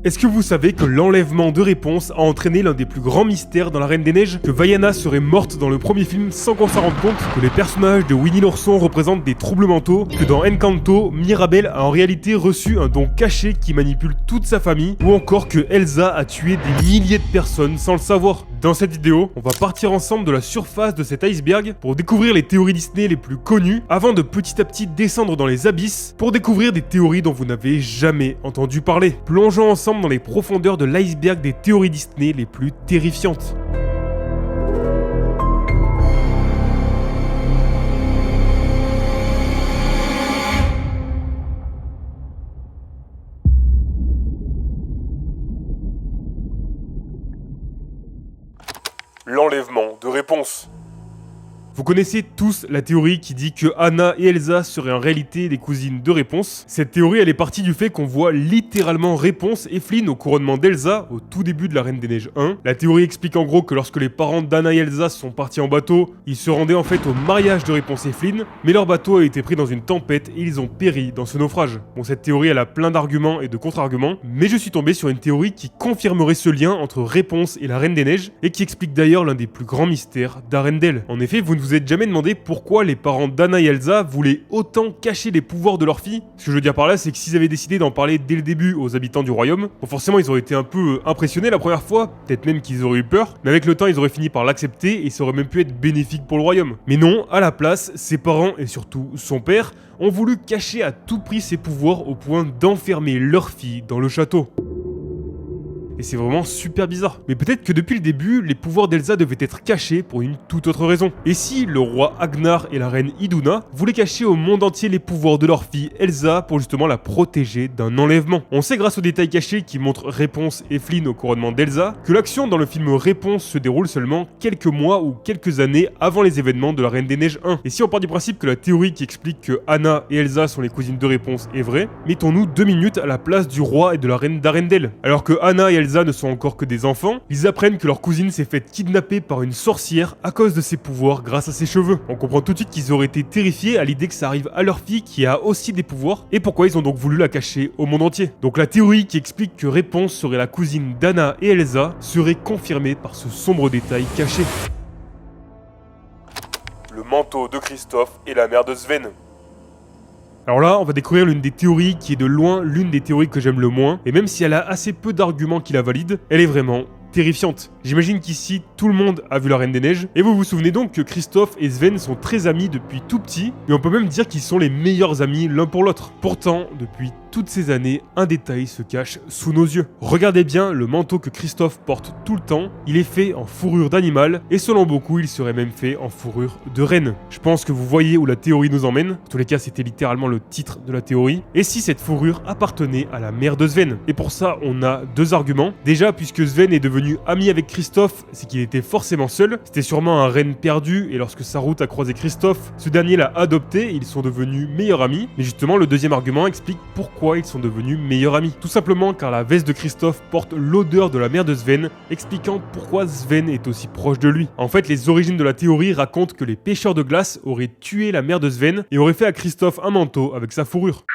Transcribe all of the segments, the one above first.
Est-ce que vous savez que l'enlèvement de Réponse a entraîné l'un des plus grands mystères dans la Reine des Neiges? Que Vaiana serait morte dans le premier film sans qu'on s'en rende compte? Que les personnages de Winnie l'ourson représentent des troubles mentaux? Que dans Encanto, Mirabel a en réalité reçu un don caché qui manipule toute sa famille? Ou encore que Elsa a tué des milliers de personnes sans le savoir? Dans cette vidéo, on va partir ensemble de la surface de cet iceberg pour découvrir les théories Disney les plus connues, avant de petit à petit descendre dans les abysses pour découvrir des théories dont vous n'avez jamais entendu parler. Plongeons ensemble dans les profondeurs de l'iceberg des théories Disney les plus terrifiantes. L'enlèvement de Réponse. Vous connaissez tous la théorie qui dit que Anna et Elsa seraient en réalité des cousines de Réponse. Cette théorie, elle est partie du fait qu'on voit littéralement Réponse et Flynn au couronnement d'Elsa au tout début de la Reine des Neiges 1. La théorie explique en gros que lorsque les parents d'Anna et Elsa sont partis en bateau, ils se rendaient en fait au mariage de Réponse et Flynn, mais leur bateau a été pris dans une tempête et ils ont péri dans ce naufrage. Bon, cette théorie, elle a plein d'arguments et de contre-arguments, mais je suis tombé sur une théorie qui confirmerait ce lien entre Réponse et la Reine des Neiges, et qui explique d'ailleurs l'un des plus grands mystères d'Arendelle. En effet, vous ne vous êtes jamais demandé pourquoi les parents d'Anna et Elsa voulaient autant cacher les pouvoirs de leur fille? Ce que je veux dire par là, c'est que s'ils avaient décidé d'en parler dès le début aux habitants du royaume, bon, forcément ils auraient été un peu impressionnés la première fois, peut-être même qu'ils auraient eu peur, mais avec le temps ils auraient fini par l'accepter et ça aurait même pu être bénéfique pour le royaume. Mais non, à la place, ses parents et surtout son père ont voulu cacher à tout prix ses pouvoirs au point d'enfermer leur fille dans le château. Et c'est vraiment super bizarre. Mais peut-être que depuis le début, les pouvoirs d'Elsa devaient être cachés pour une toute autre raison. Et si le roi Agnar et la reine Iduna voulaient cacher au monde entier les pouvoirs de leur fille Elsa pour justement la protéger d'un enlèvement? On sait grâce aux détails cachés qui montrent Réponse et Flynn au couronnement d'Elsa que l'action dans le film Réponse se déroule seulement quelques mois ou quelques années avant les événements de la Reine des Neiges 1. Et si on part du principe que la théorie qui explique que Anna et Elsa sont les cousines de Réponse est vraie, mettons-nous 2 minutes à la place du roi et de la reine d'Arendelle. Alors que Anna et Elsa ne sont encore que des enfants, ils apprennent que leur cousine s'est faite kidnapper par une sorcière à cause de ses pouvoirs grâce à ses cheveux. On comprend tout de suite qu'ils auraient été terrifiés à l'idée que ça arrive à leur fille qui a aussi des pouvoirs, et pourquoi ils ont donc voulu la cacher au monde entier. Donc la théorie qui explique que Réponse serait la cousine d'Anna et Elsa serait confirmée par ce sombre détail caché. Le manteau de Kristoff et la mère de Sven. Alors là, on va découvrir l'une des théories qui est de loin l'une des théories que j'aime le moins, et même si elle a assez peu d'arguments qui la valident, elle est vraiment terrifiante. J'imagine qu'ici, tout le monde a vu la Reine des Neiges, et vous vous souvenez donc que Kristoff et Sven sont très amis depuis tout petit, et on peut même dire qu'ils sont les meilleurs amis l'un pour l'autre. Pourtant, depuis toutes ces années, un détail se cache sous nos yeux. Regardez bien le manteau que Kristoff porte tout le temps, il est fait en fourrure d'animal, et selon beaucoup, il serait même fait en fourrure de reine. Je pense que vous voyez où la théorie nous emmène, en tous les cas c'était littéralement le titre de la théorie, et si cette fourrure appartenait à la mère de Sven. Et pour ça, on a 2 arguments. Déjà, puisque Sven est devenu ami avec Kristoff, c'est qu'il était forcément seul, c'était sûrement un renne perdu, et lorsque sa route a croisé Kristoff, ce dernier l'a adopté, et ils sont devenus meilleurs amis. Mais justement, le deuxième argument explique pourquoi ils sont devenus meilleurs amis. Tout simplement car la veste de Kristoff porte l'odeur de la mère de Sven, expliquant pourquoi Sven est aussi proche de lui. En fait, les origines de la théorie racontent que les pêcheurs de glace auraient tué la mère de Sven et auraient fait à Kristoff un manteau avec sa fourrure.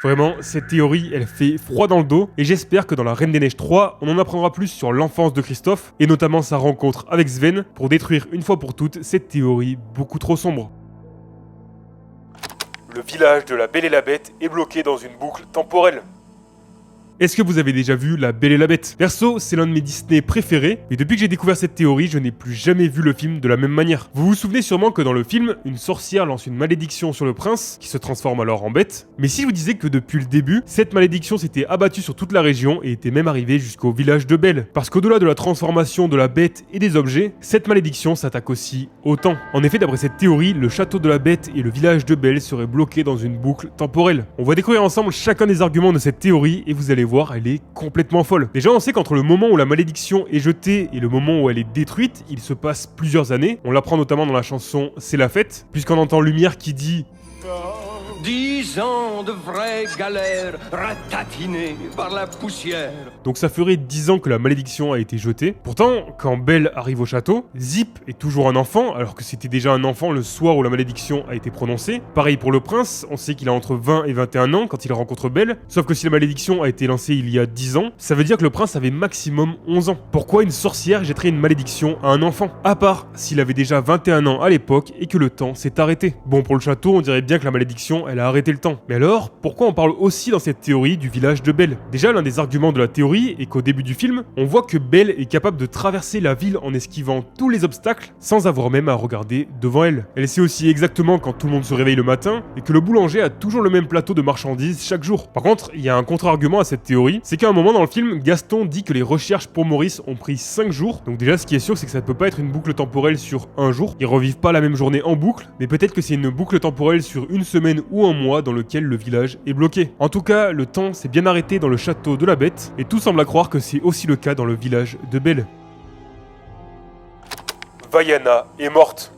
Vraiment, cette théorie, elle fait froid dans le dos, et j'espère que dans la Reine des Neiges 3, on en apprendra plus sur l'enfance de Kristoff, et notamment sa rencontre avec Sven, pour détruire une fois pour toutes cette théorie beaucoup trop sombre. Le village de la Belle et la Bête est bloqué dans une boucle temporelle. Est-ce que vous avez déjà vu La Belle et la Bête? Perso, c'est l'un de mes Disney préférés, et depuis que j'ai découvert cette théorie, je n'ai plus jamais vu le film de la même manière. Vous vous souvenez sûrement que dans le film, une sorcière lance une malédiction sur le prince, qui se transforme alors en bête. Mais si je vous disais que depuis le début, cette malédiction s'était abattue sur toute la région et était même arrivée jusqu'au village de Belle. Parce qu'au-delà de la transformation de la bête et des objets, cette malédiction s'attaque aussi au temps. En effet, d'après cette théorie, le château de la bête et le village de Belle seraient bloqués dans une boucle temporelle. On va découvrir ensemble chacun des arguments de cette théorie, et vous allez voir, elle est complètement folle. Déjà, on sait qu'entre le moment où la malédiction est jetée et le moment où elle est détruite, il se passe plusieurs années. On l'apprend notamment dans la chanson C'est la fête, puisqu'on entend Lumière qui dit 10 10 ans de vraie galère, ratatinée par la poussière. Donc ça ferait 10 ans que la malédiction a été jetée. Pourtant, quand Belle arrive au château, Zip est toujours un enfant, alors que c'était déjà un enfant le soir où la malédiction a été prononcée. Pareil pour le prince, on sait qu'il a entre 20 et 21 ans quand il rencontre Belle, sauf que si la malédiction a été lancée il y a 10 ans, ça veut dire que le prince avait maximum 11 ans. Pourquoi une sorcière jetterait une malédiction à un enfant? À part s'il avait déjà 21 ans à l'époque et que le temps s'est arrêté. Bon, pour le château, on dirait bien que la malédiction, elle a arrêté le temps. Mais alors, pourquoi on parle aussi dans cette théorie du village de Belle? Déjà, l'un des arguments de la théorie est qu'au début du film, on voit que Belle est capable de traverser la ville en esquivant tous les obstacles sans avoir même à regarder devant elle. Elle sait aussi exactement quand tout le monde se réveille le matin et que le boulanger a toujours le même plateau de marchandises chaque jour. Par contre, il y a un contre-argument à cette théorie, c'est qu'à un moment dans le film, Gaston dit que les recherches pour Maurice ont pris 5 jours. Donc déjà, ce qui est sûr, c'est que ça ne peut pas être une boucle temporelle sur un jour. Ils revivent pas la même journée en boucle, mais peut-être que c'est une boucle temporelle sur une semaine ou un mois dans lequel le village est bloqué. En tout cas, le temps s'est bien arrêté dans le château de la Bête, et tout semble à croire que c'est aussi le cas dans le village de Belle. Vaiana est morte.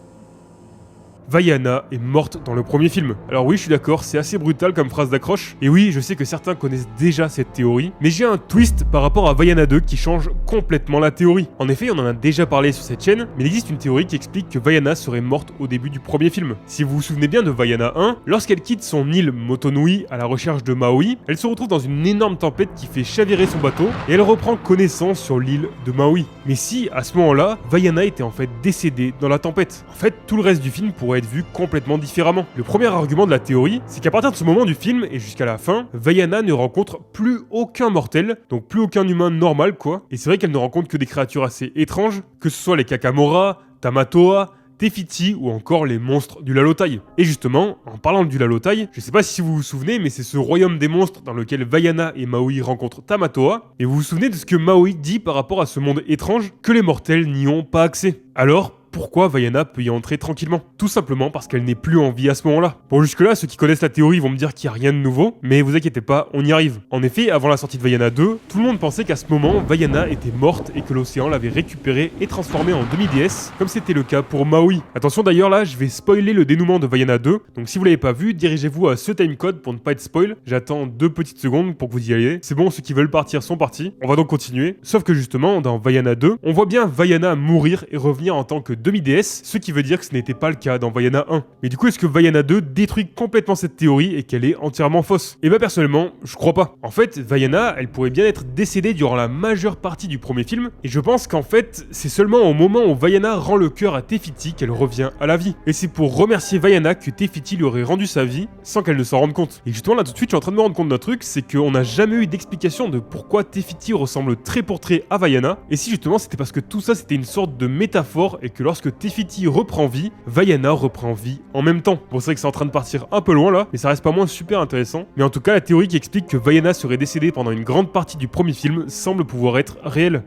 Vaiana est morte dans le premier film. Alors oui, je suis d'accord, c'est assez brutal comme phrase d'accroche. Et oui, je sais que certains connaissent déjà cette théorie, mais j'ai un twist par rapport à Vaiana 2 qui change complètement la théorie. En effet, on en a déjà parlé sur cette chaîne, mais il existe une théorie qui explique que Vaiana serait morte au début du premier film. Si vous vous souvenez bien de Vaiana 1, lorsqu'elle quitte son île Motonui à la recherche de Maui, elle se retrouve dans une énorme tempête qui fait chavirer son bateau, et elle reprend connaissance sur l'île de Maui. Mais si, à ce moment-là, Vaiana était en fait décédée dans la tempête. En fait, tout le reste du film pourrait être vu complètement différemment. Le premier argument de la théorie, c'est qu'à partir de ce moment du film et jusqu'à la fin, Vaiana ne rencontre plus aucun mortel, donc plus aucun humain normal quoi. Et c'est vrai qu'elle ne rencontre que des créatures assez étranges, que ce soit les Kakamora, Tamatoa, Tefiti ou encore les monstres du Lalotai. Et justement, en parlant du Lalotai, je sais pas si vous vous souvenez, mais c'est ce royaume des monstres dans lequel Vaiana et Maui rencontrent Tamatoa. Et vous vous souvenez de ce que Maui dit par rapport à ce monde étrange, que les mortels n'y ont pas accès. Alors, pourquoi Vaiana peut y entrer tranquillement? Tout simplement parce qu'elle n'est plus en vie à ce moment-là. Bon, jusque-là, ceux qui connaissent la théorie vont me dire qu'il n'y a rien de nouveau, mais vous inquiétez pas, on y arrive. En effet, avant la sortie de Vaiana 2, tout le monde pensait qu'à ce moment, Vaiana était morte et que l'océan l'avait récupérée et transformée en demi-déesse, comme c'était le cas pour Maui. Attention d'ailleurs, là, je vais spoiler le dénouement de Vaiana 2, donc si vous l'avez pas vu, dirigez-vous à ce timecode pour ne pas être spoil. J'attends 2 petites secondes pour que vous y alliez. C'est bon, ceux qui veulent partir sont partis. On va donc continuer. Sauf que justement, dans Vaiana 2, on voit bien Vaiana mourir et revenir en tant que demi-déesse, ce qui veut dire que ce n'était pas le cas dans Vaiana 1. Mais du coup, est-ce que Vaiana 2 détruit complètement cette théorie et qu'elle est entièrement fausse? Et bah personnellement, je crois pas. En fait, Vaiana, elle pourrait bien être décédée durant la majeure partie du premier film, et je pense qu'en fait, c'est seulement au moment où Vaiana rend le cœur à Tefiti qu'elle revient à la vie. Et c'est pour remercier Vaiana que Tefiti lui aurait rendu sa vie, sans qu'elle ne s'en rende compte. Et justement là tout de suite, je suis en train de me rendre compte d'un truc, c'est qu'on n'a jamais eu d'explication de pourquoi Tefiti ressemble trait pour trait à Vaiana, et si justement c'était parce que tout ça c'était une sorte de métaphore, et que lorsque Tefiti reprend vie, Vaiana reprend vie en même temps. Bon, c'est vrai que c'est en train de partir un peu loin là, mais ça reste pas moins super intéressant. Mais en tout cas, la théorie qui explique que Vaiana serait décédée pendant une grande partie du premier film semble pouvoir être réelle.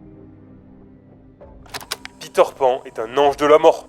Peter Pan est un ange de la mort.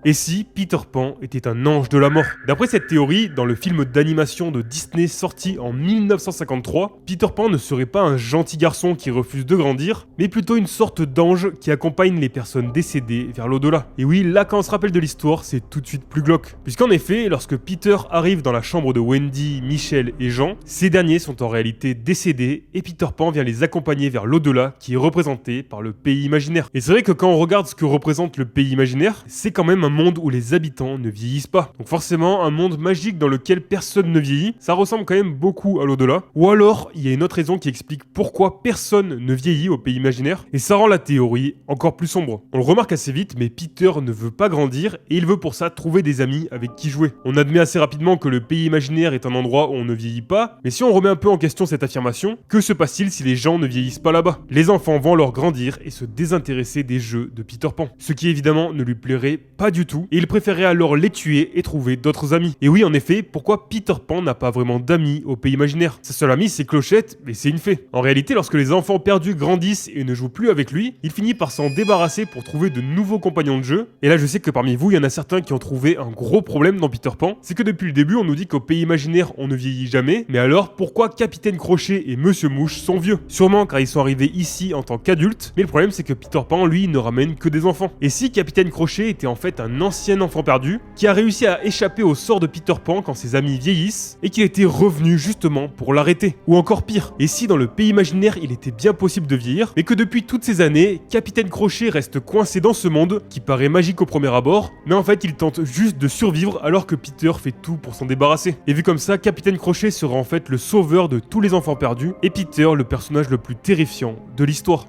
Et si Peter Pan était un ange de la mort? D'après cette théorie, dans le film d'animation de Disney sorti en 1953, Peter Pan ne serait pas un gentil garçon qui refuse de grandir, mais plutôt une sorte d'ange qui accompagne les personnes décédées vers l'au-delà. Et oui, là quand on se rappelle de l'histoire, c'est tout de suite plus glauque. Puisqu'en effet, lorsque Peter arrive dans la chambre de Wendy, Michel et Jean, ces derniers sont en réalité décédés et Peter Pan vient les accompagner vers l'au-delà qui est représenté par le pays imaginaire. Et c'est vrai que quand on regarde ce que représente le pays imaginaire, c'est quand même un monde où les habitants ne vieillissent pas. Donc forcément, un monde magique dans lequel personne ne vieillit, ça ressemble quand même beaucoup à l'au-delà. Ou alors, il y a une autre raison qui explique pourquoi personne ne vieillit au pays imaginaire, et ça rend la théorie encore plus sombre. On le remarque assez vite, mais Peter ne veut pas grandir, et il veut pour ça trouver des amis avec qui jouer. On admet assez rapidement que le pays imaginaire est un endroit où on ne vieillit pas, mais si on remet un peu en question cette affirmation, que se passe-t-il si les gens ne vieillissent pas là-bas? Les enfants vont alors grandir et se désintéresser des jeux de Peter Pan. Ce qui évidemment ne lui plairait pas du tout, et il préférait alors les tuer et trouver d'autres amis. Et oui, en effet, pourquoi Peter Pan n'a pas vraiment d'amis au pays imaginaire? Sa seule amie, c'est Clochette, mais c'est une fée. En réalité, lorsque les enfants perdus grandissent et ne jouent plus avec lui, il finit par s'en débarrasser pour trouver de nouveaux compagnons de jeu. Et là, je sais que parmi vous, il y en a certains qui ont trouvé un gros problème dans Peter Pan. C'est que depuis le début, on nous dit qu'au pays imaginaire, on ne vieillit jamais. Mais alors, pourquoi Capitaine Crochet et Monsieur Mouche sont vieux? Sûrement car ils sont arrivés ici en tant qu'adultes. Mais le problème, c'est que Peter Pan, lui, ne ramène que des enfants. Et si Capitaine Crochet était en fait un un ancien enfant perdu qui a réussi à échapper au sort de Peter Pan quand ses amis vieillissent et qu'il était revenu justement pour l'arrêter. Ou encore pire, et si dans le pays imaginaire il était bien possible de vieillir, mais que depuis toutes ces années, Capitaine Crochet reste coincé dans ce monde qui paraît magique au premier abord, mais en fait il tente juste de survivre alors que Peter fait tout pour s'en débarrasser. Et vu comme ça, Capitaine Crochet sera en fait le sauveur de tous les enfants perdus et Peter le personnage le plus terrifiant de l'histoire.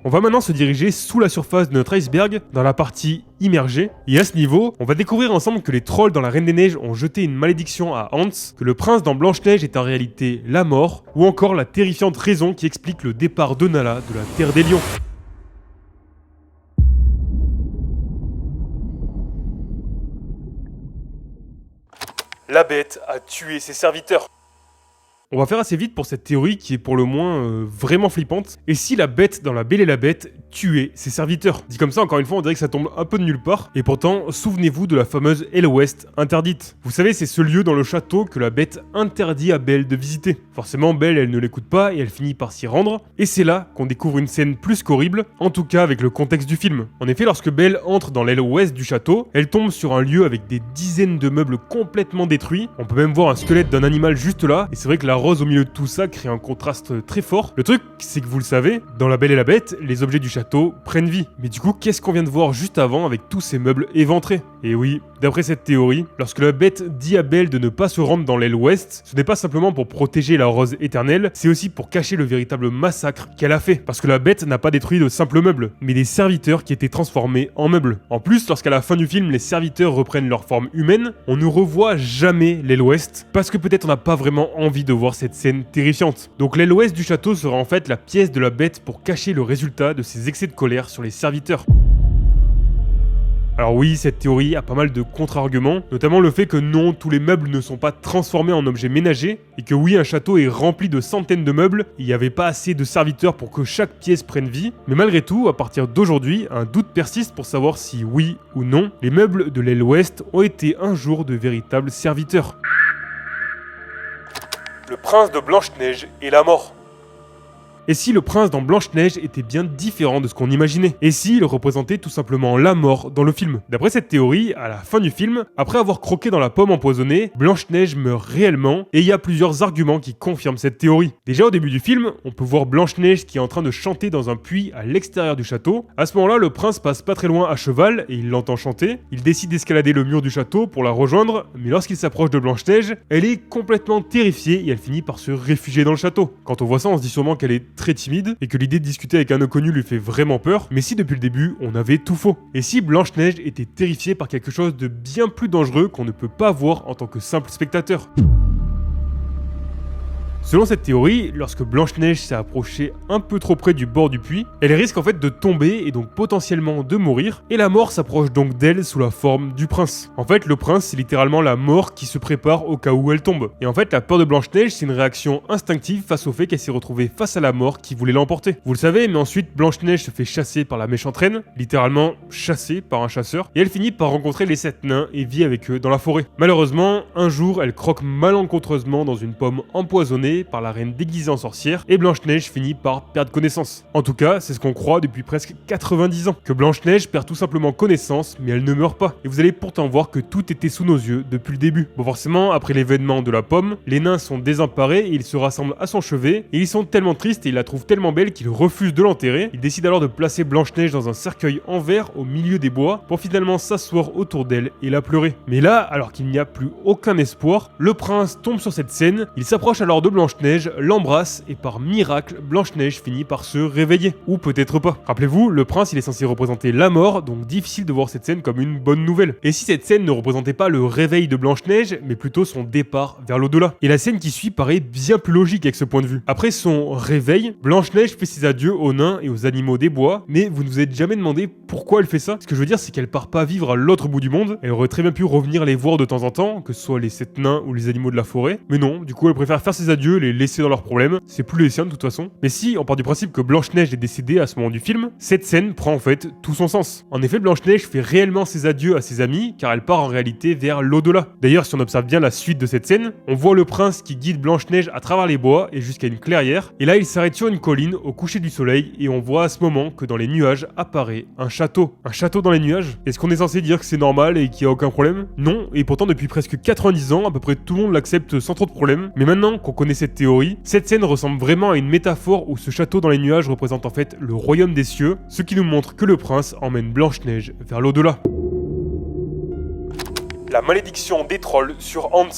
On va maintenant se diriger sous la surface de notre iceberg, dans la partie immergée, et à ce niveau, on va découvrir ensemble que les trolls dans la Reine des Neiges ont jeté une malédiction à Hans, que le prince dans Blanche-Neige est en réalité la mort, ou encore la terrifiante raison qui explique le départ de Nala de la Terre des Lions. La bête a tué ses serviteurs. On va faire assez vite pour cette théorie qui est pour le moins vraiment flippante. Et si la bête dans La Belle et la Bête tuait ses serviteurs? Dit comme ça, encore une fois, on dirait que ça tombe un peu de nulle part. Et pourtant, souvenez-vous de la fameuse Hell West interdite. Vous savez, c'est ce lieu dans le château que la bête interdit à Belle de visiter. Forcément, Belle, elle ne l'écoute pas et elle finit par s'y rendre. Et c'est là qu'on découvre une scène plus qu'horrible, en tout cas avec le contexte du film. En effet, lorsque Belle entre dans l'Hell West du château, elle tombe sur un lieu avec des dizaines de meubles complètement détruits. On peut même voir un squelette d'un animal juste là. Et c'est vrai que la rose au milieu de tout ça crée un contraste très fort. Le truc, c'est que vous le savez, dans La Belle et la Bête, les objets du château prennent vie. Mais du coup, qu'est-ce qu'on vient de voir juste avant avec tous ces meubles éventrés? Et oui, d'après cette théorie, lorsque la bête dit à Belle de ne pas se rendre dans l'Aile Ouest, ce n'est pas simplement pour protéger la rose éternelle, c'est aussi pour cacher le véritable massacre qu'elle a fait. Parce que la bête n'a pas détruit de simples meubles, mais des serviteurs qui étaient transformés en meubles. En plus, lorsqu'à la fin du film, les serviteurs reprennent leur forme humaine, on ne revoit jamais l'Aile Ouest, parce que peut-être on n'a pas vraiment envie de voir cette scène terrifiante. Donc l'Aile Ouest du château sera en fait la pièce de la bête pour cacher le résultat de ses excès de colère sur les serviteurs. Alors oui, cette théorie a pas mal de contre-arguments, notamment le fait que non, tous les meubles ne sont pas transformés en objets ménagers, et que oui, un château est rempli de centaines de meubles, et il n'y avait pas assez de serviteurs pour que chaque pièce prenne vie, mais malgré tout, à partir d'aujourd'hui, un doute persiste pour savoir si oui ou non, les meubles de l'Aile Ouest ont été un jour de véritables serviteurs. Le prince de Blanche-Neige et la mort. Et si le prince dans Blanche-Neige était bien différent de ce qu'on imaginait? Et s'il représentait tout simplement la mort dans le film? D'après cette théorie, à la fin du film, après avoir croqué dans la pomme empoisonnée, Blanche-Neige meurt réellement, et il y a plusieurs arguments qui confirment cette théorie. Déjà au début du film, on peut voir Blanche-Neige qui est en train de chanter dans un puits à l'extérieur du château. À ce moment-là, le prince passe pas très loin à cheval, et il l'entend chanter. Il décide d'escalader le mur du château pour la rejoindre, mais lorsqu'il s'approche de Blanche-Neige, elle est complètement terrifiée, et elle finit par se réfugier dans le château. Quand on voit ça, on se dit sûrement qu'elle est très timide et que l'idée de discuter avec un inconnu lui fait vraiment peur, mais si depuis le début on avait tout faux? Et si Blanche-Neige était terrifiée par quelque chose de bien plus dangereux qu'on ne peut pas voir en tant que simple spectateur? Selon cette théorie, lorsque Blanche-Neige s'est approchée un peu trop près du bord du puits, elle risque en fait de tomber et donc potentiellement de mourir, et la mort s'approche donc d'elle sous la forme du prince. En fait, le prince, c'est littéralement la mort qui se prépare au cas où elle tombe. Et en fait, la peur de Blanche-Neige, c'est une réaction instinctive face au fait qu'elle s'est retrouvée face à la mort qui voulait l'emporter. Vous le savez, mais ensuite, Blanche-Neige se fait chasser par la méchante reine, littéralement chassée par un chasseur, et elle finit par rencontrer les 7 nains et vit avec eux dans la forêt. Malheureusement, un jour, elle croque malencontreusement dans une pomme empoisonnée par la reine déguisée en sorcière, et Blanche-Neige finit par perdre connaissance. En tout cas, c'est ce qu'on croit depuis presque 90 ans, que Blanche-Neige perd tout simplement connaissance, mais elle ne meurt pas. Et vous allez pourtant voir que tout était sous nos yeux depuis le début. Bon, forcément, après l'événement de la pomme, les nains sont désemparés et ils se rassemblent à son chevet, et ils sont tellement tristes et ils la trouvent tellement belle qu'ils refusent de l'enterrer. Ils décident alors de placer Blanche-Neige dans un cercueil en verre au milieu des bois, pour finalement s'asseoir autour d'elle et la pleurer. Mais là, alors qu'il n'y a plus aucun espoir, le prince tombe sur cette scène, il s'approche alors de Blanche-Neige, l'embrasse, et par miracle, Blanche-Neige finit par se réveiller. Ou peut-être pas. Rappelez-vous, le prince il est censé représenter la mort, donc difficile de voir cette scène comme une bonne nouvelle. Et si cette scène ne représentait pas le réveil de Blanche-Neige, mais plutôt son départ vers l'au-delà? Et la scène qui suit paraît bien plus logique avec ce point de vue. Après son réveil, Blanche-Neige fait ses adieux aux nains et aux animaux des bois, mais vous ne vous êtes jamais demandé pourquoi elle fait ça? Ce que je veux dire, c'est qu'elle part pas vivre à l'autre bout du monde, elle aurait très bien pu revenir les voir de temps en temps, que ce soit les 7 nains ou les animaux de la forêt, mais non, du coup elle préfère faire ses adieux mieux les laisser dans leurs problèmes, c'est plus les siens de toute façon. Mais si on part du principe que Blanche-Neige est décédée à ce moment du film, cette scène prend en fait tout son sens. En effet, Blanche-Neige fait réellement ses adieux à ses amis, car elle part en réalité vers l'au-delà. D'ailleurs, si on observe bien la suite de cette scène, on voit le prince qui guide Blanche-Neige à travers les bois et jusqu'à une clairière, et là il s'arrête sur une colline au coucher du soleil, et on voit à ce moment que dans les nuages apparaît un château. Un château dans les nuages? Est-ce qu'on est censé dire que c'est normal et qu'il n'y a aucun problème? Non, et pourtant depuis presque 90 ans, à peu près tout le monde l'accepte sans trop de problème. Mais maintenant qu'on connaît cette théorie, cette scène ressemble vraiment à une métaphore où ce château dans les nuages représente en fait le royaume des cieux, ce qui nous montre que le prince emmène Blanche-Neige vers l'au-delà. La malédiction des trolls sur Hans.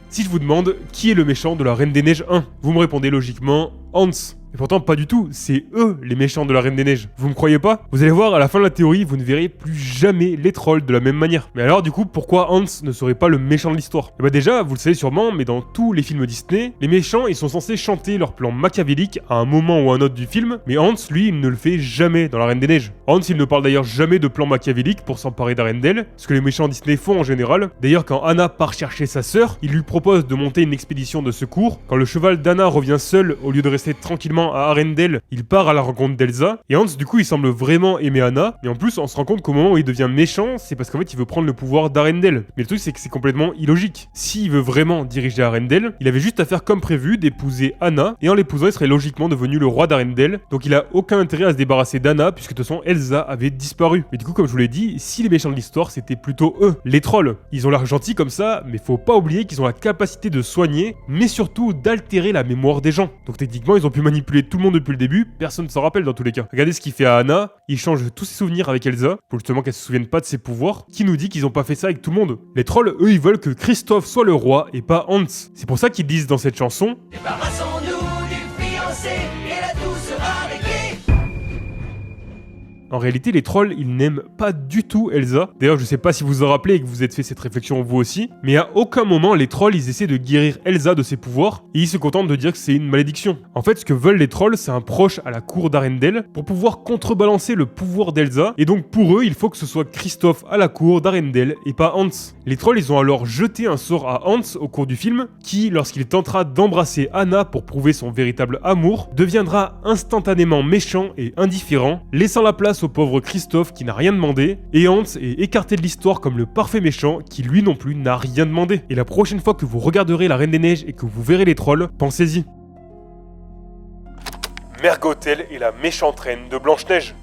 Si je vous demande qui est le méchant de la Reine des Neiges 1, vous me répondez logiquement Hans. Et pourtant pas du tout, c'est eux les méchants de la Reine des Neiges. Vous me croyez pas? Vous allez voir, à la fin de la théorie, vous ne verrez plus jamais les trolls de la même manière. Mais alors du coup, pourquoi Hans ne serait pas le méchant de l'histoire? Et bah déjà, vous le savez sûrement, mais dans tous les films Disney, les méchants ils sont censés chanter leur plan machiavélique à un moment ou à un autre du film, mais Hans lui il ne le fait jamais dans la Reine des Neiges. Hans il ne parle d'ailleurs jamais de plan machiavélique pour s'emparer d'Arendelle, ce que les méchants Disney font en général. D'ailleurs quand Anna part chercher sa sœur, il lui propose de monter une expédition de secours. Quand le cheval d'Anna revient seul, au lieu de rester tranquillement à Arendelle, il part à la rencontre d'Elsa, et Hans du coup il semble vraiment aimer Anna, et en plus on se rend compte qu'au moment où il devient méchant, c'est parce qu'en fait il veut prendre le pouvoir d'Arendelle. Mais le truc c'est que c'est complètement illogique. S'il veut vraiment diriger Arendelle, il avait juste à faire comme prévu, d'épouser Anna, et en l'épousant il serait logiquement devenu le roi d'Arendelle, donc il a aucun intérêt à se débarrasser d'Anna, puisque de toute façon Elsa avait disparu. Mais du coup comme je vous l'ai dit, si les méchants de l'histoire c'était plutôt eux, les trolls. Ils ont l'air gentils comme ça, mais faut pas oublier qu'ils ont la capacité de soigner, mais surtout d'altérer la mémoire des gens. Donc techniquement ils ont pu manipuler tout le monde depuis le début, personne ne s'en rappelle dans tous les cas. Regardez ce qu'il fait à Anna, il change tous ses souvenirs avec Elsa, pour justement qu'elle se souvienne pas de ses pouvoirs, qui nous dit qu'ils ont pas fait ça avec tout le monde. Les trolls, eux, ils veulent que Christophe soit le roi et pas Hans. C'est pour ça qu'ils disent dans cette chanson « Débarrassons-nous du fiancé et la douce araignée ». En réalité, les trolls, ils n'aiment pas du tout Elsa. D'ailleurs, je sais pas si vous vous en rappelez et que vous êtes fait cette réflexion vous aussi, mais à aucun moment, les trolls, ils essaient de guérir Elsa de ses pouvoirs, et ils se contentent de dire que c'est une malédiction. En fait, ce que veulent les trolls, c'est un proche à la cour d'Arendelle pour pouvoir contrebalancer le pouvoir d'Elsa, et donc pour eux, il faut que ce soit Christophe à la cour d'Arendelle et pas Hans. Les trolls, ils ont alors jeté un sort à Hans au cours du film, qui, lorsqu'il tentera d'embrasser Anna pour prouver son véritable amour, deviendra instantanément méchant et indifférent, laissant la place au pauvre Christophe qui n'a rien demandé, et Hans est écarté de l'histoire comme le parfait méchant qui lui non plus n'a rien demandé. Et la prochaine fois que vous regarderez la Reine des Neiges et que vous verrez les trolls, pensez-y. Mère Gothel est la méchante reine de Blanche-Neige.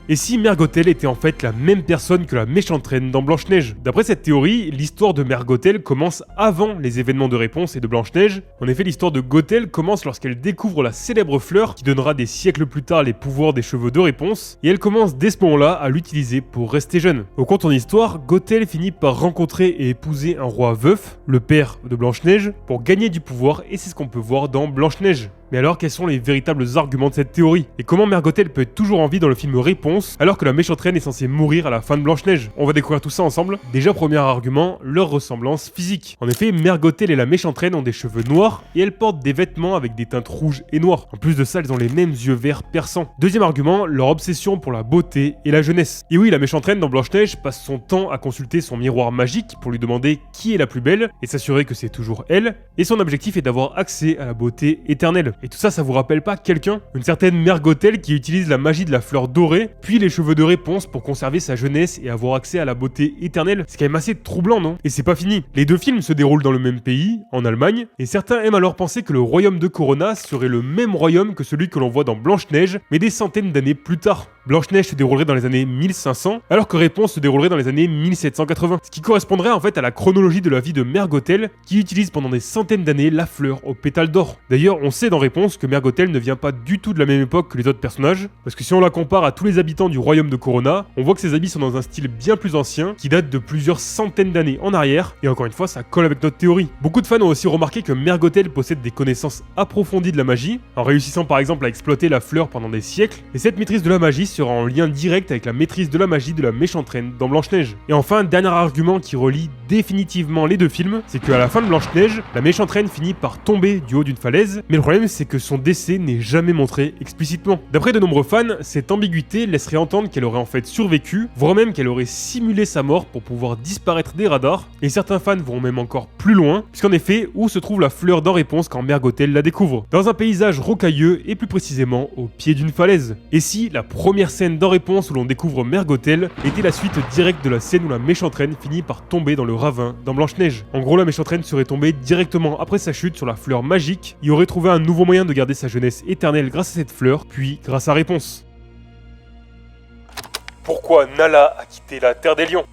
Et si Mère Gothel était en fait la même personne que la méchante reine dans Blanche-Neige? D'après cette théorie, l'histoire de Mère Gothel commence avant les événements de Réponse et de Blanche-Neige. En effet, l'histoire de Gothel commence lorsqu'elle découvre la célèbre fleur qui donnera des siècles plus tard les pouvoirs des cheveux de Réponse, et elle commence dès ce moment-là à l'utiliser pour rester jeune. Au cours de son histoire, Gothel finit par rencontrer et épouser un roi veuf, le père de Blanche-Neige, pour gagner du pouvoir, et c'est ce qu'on peut voir dans Blanche-Neige. Mais alors, quels sont les véritables arguments de cette théorie? Et comment Mère Gothel peut être toujours en vie dans le film Réponse, alors que la méchante reine est censée mourir à la fin de Blanche-Neige? On va découvrir tout ça ensemble. Déjà, premier argument, leur ressemblance physique. En effet, Mère Gothel et la méchante reine ont des cheveux noirs, et elles portent des vêtements avec des teintes rouges et noires. En plus de ça, elles ont les mêmes yeux verts perçants. Deuxième argument, leur obsession pour la beauté et la jeunesse. Et oui, la méchante reine dans Blanche-Neige passe son temps à consulter son miroir magique pour lui demander qui est la plus belle, et s'assurer que c'est toujours elle, et son objectif est d'avoir accès à la beauté éternelle. Et tout ça, ça vous rappelle pas quelqu'un? Une certaine Mère Gothel qui utilise la magie de la fleur dorée, puis les cheveux de Réponse pour conserver sa jeunesse et avoir accès à la beauté éternelle. C'est quand même assez troublant, non? Et c'est pas fini. Les deux films se déroulent dans le même pays, en Allemagne, et certains aiment alors penser que le royaume de Corona serait le même royaume que celui que l'on voit dans Blanche-Neige, mais des centaines d'années plus tard. Blanche-Neige se déroulerait dans les années 1500, alors que Réponse se déroulerait dans les années 1780. Ce qui correspondrait en fait à la chronologie de la vie de Mère Gothel, qui utilise pendant des centaines d'années la fleur aux pétales d'or. D'ailleurs, on sait dans Réponse que Mère Gothel ne vient pas du tout de la même époque que les autres personnages, parce que si on la compare à tous les habitants du royaume de Corona, on voit que ses habits sont dans un style bien plus ancien, qui date de plusieurs centaines d'années en arrière, et encore une fois, ça colle avec notre théorie. Beaucoup de fans ont aussi remarqué que Mère Gothel possède des connaissances approfondies de la magie, en réussissant par exemple à exploiter la fleur pendant des siècles, et cette maîtrise de la magie sera en lien direct avec la maîtrise de la magie de la méchante reine dans Blanche-Neige. Et enfin, dernier argument qui relie définitivement les deux films, c'est qu'à la fin de Blanche-Neige, la méchante reine finit par tomber du haut d'une falaise, mais le problème c'est que son décès n'est jamais montré explicitement. D'après de nombreux fans, cette ambiguïté laisserait entendre qu'elle aurait en fait survécu, voire même qu'elle aurait simulé sa mort pour pouvoir disparaître des radars, et certains fans vont même encore plus loin, puisqu'en effet, où se trouve la fleur d'en réponse quand Mère Gothel la découvre? Dans un paysage rocailleux et plus précisément au pied d'une falaise. Et si la première scène d'en réponse où l'on découvre Mère Gothel était la suite directe de la scène où la méchante reine finit par tomber dans le ravin dans Blanche-Neige? En gros, la méchante reine serait tombée directement après sa chute sur la fleur magique et aurait trouvé un nouveau moyen de garder sa jeunesse éternelle grâce à cette fleur, puis grâce à Réponse. Pourquoi Nala a quitté la Terre des Lions?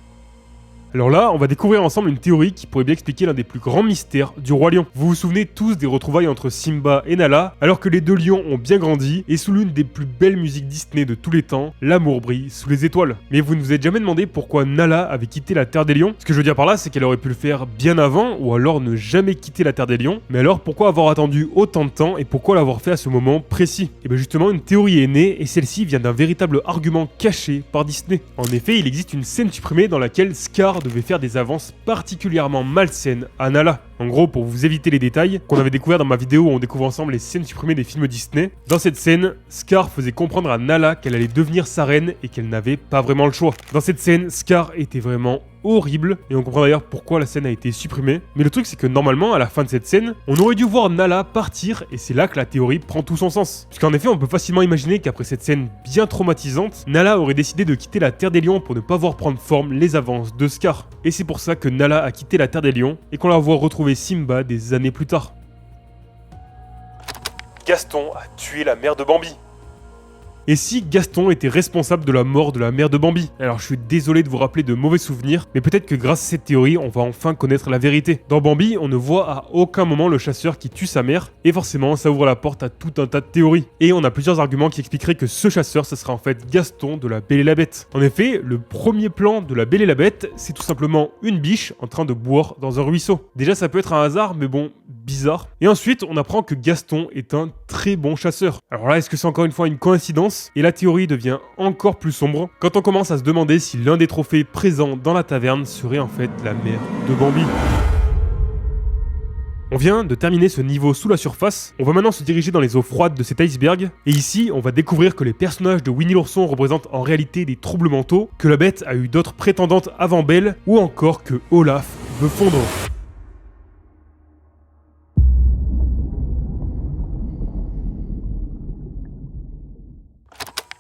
Alors là, on va découvrir ensemble une théorie qui pourrait bien expliquer l'un des plus grands mystères du Roi Lion. Vous vous souvenez tous des retrouvailles entre Simba et Nala, alors que les deux lions ont bien grandi, et sous l'une des plus belles musiques Disney de tous les temps, l'amour brille sous les étoiles. Mais vous ne vous êtes jamais demandé pourquoi Nala avait quitté la Terre des Lions? Ce que je veux dire par là, c'est qu'elle aurait pu le faire bien avant, ou alors ne jamais quitter la Terre des Lions. Mais alors, pourquoi avoir attendu autant de temps, et pourquoi l'avoir fait à ce moment précis? Et bien justement, une théorie est née, et celle-ci vient d'un véritable argument caché par Disney. En effet, il existe une scène supprimée dans laquelle Scar devait faire des avances particulièrement malsaines à Nala. En gros, pour vous éviter les détails, qu'on avait découvert dans ma vidéo où on découvre ensemble les scènes supprimées des films Disney, dans cette scène, Scar faisait comprendre à Nala qu'elle allait devenir sa reine et qu'elle n'avait pas vraiment le choix. Dans cette scène, Scar était vraiment horrible, et on comprend d'ailleurs pourquoi la scène a été supprimée. Mais le truc c'est que normalement, à la fin de cette scène, on aurait dû voir Nala partir, et c'est là que la théorie prend tout son sens. Puisqu'en effet, on peut facilement imaginer qu'après cette scène bien traumatisante, Nala aurait décidé de quitter la Terre des Lions pour ne pas voir prendre forme les avances de Scar. Et c'est pour ça que Nala a quitté la Terre des Lions, et qu'on la voit retrouver Simba des années plus tard. Gaston a tué la mère de Bambi. Et si Gaston était responsable de la mort de la mère de Bambi? Alors je suis désolé de vous rappeler de mauvais souvenirs, mais peut-être que grâce à cette théorie, on va enfin connaître la vérité. Dans Bambi, on ne voit à aucun moment le chasseur qui tue sa mère, et forcément ça ouvre la porte à tout un tas de théories. Et on a plusieurs arguments qui expliqueraient que ce chasseur, ce sera en fait Gaston de La Belle et la Bête. En effet, le premier plan de La Belle et la Bête, c'est tout simplement une biche en train de boire dans un ruisseau. Déjà ça peut être un hasard, mais bon, bizarre. Et ensuite, on apprend que Gaston est un très bon chasseur. Alors là, est-ce que c'est encore une fois une coïncidence? Et la théorie devient encore plus sombre quand on commence à se demander si l'un des trophées présents dans la taverne serait en fait la mère de Bambi. On vient de terminer ce niveau sous la surface, on va maintenant se diriger dans les eaux froides de cet iceberg, et ici on va découvrir que les personnages de Winnie l'ourson représentent en réalité des troubles mentaux, que la bête a eu d'autres prétendantes avant Belle, ou encore que Olaf veut fondre.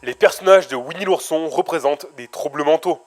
Les personnages de Winnie l'ourson représentent des troubles mentaux.